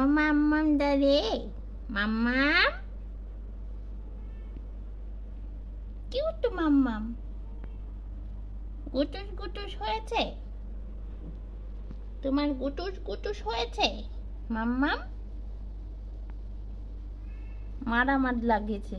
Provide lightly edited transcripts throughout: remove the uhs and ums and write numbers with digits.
মাম্মাম দারে মাম্মাম কিউট মাম্মাম গুটুস গুটুস হয়েছে তোমার গুটুস গুটুস হয়েছে মাম্মাম মারামারি লাগিয়েছে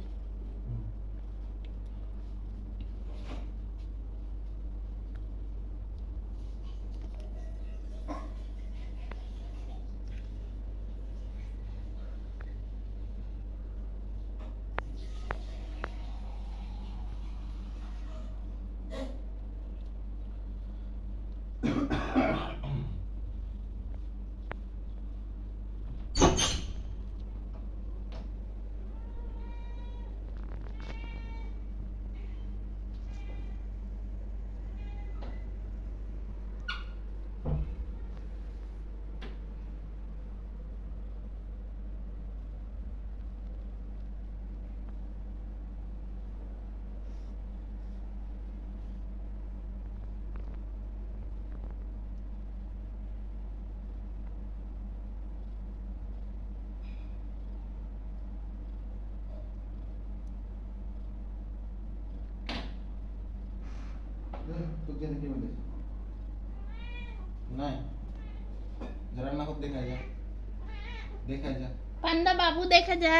पांडा बाबू देखा जा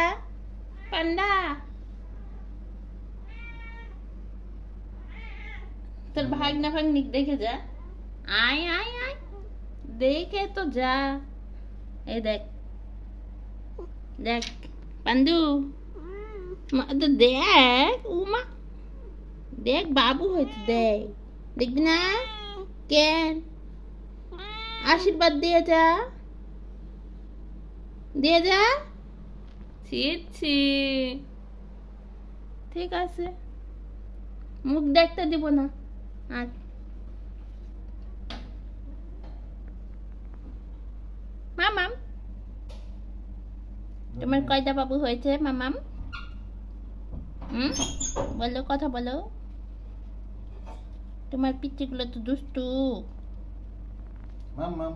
पांडा তোর ভাগনা ভাগনিক দেখে যা আয় আয় আয় দেখে তো যা এই দেখ দেখ পান্ডু তো দেখ উমা দেখ বাবু হয়েছে দেখ দেখবি না কেন আশীর্বাদ দিয়ে যা দিয়ে যা ছি ঠিক আছে মুখ দেখতে দিব না আর মামাম তোমার কয়টা বাবু হয়েছে মামাম বলো কথা বলো তোমার পিচ্চিগুলো তো দুষ্টু মামাম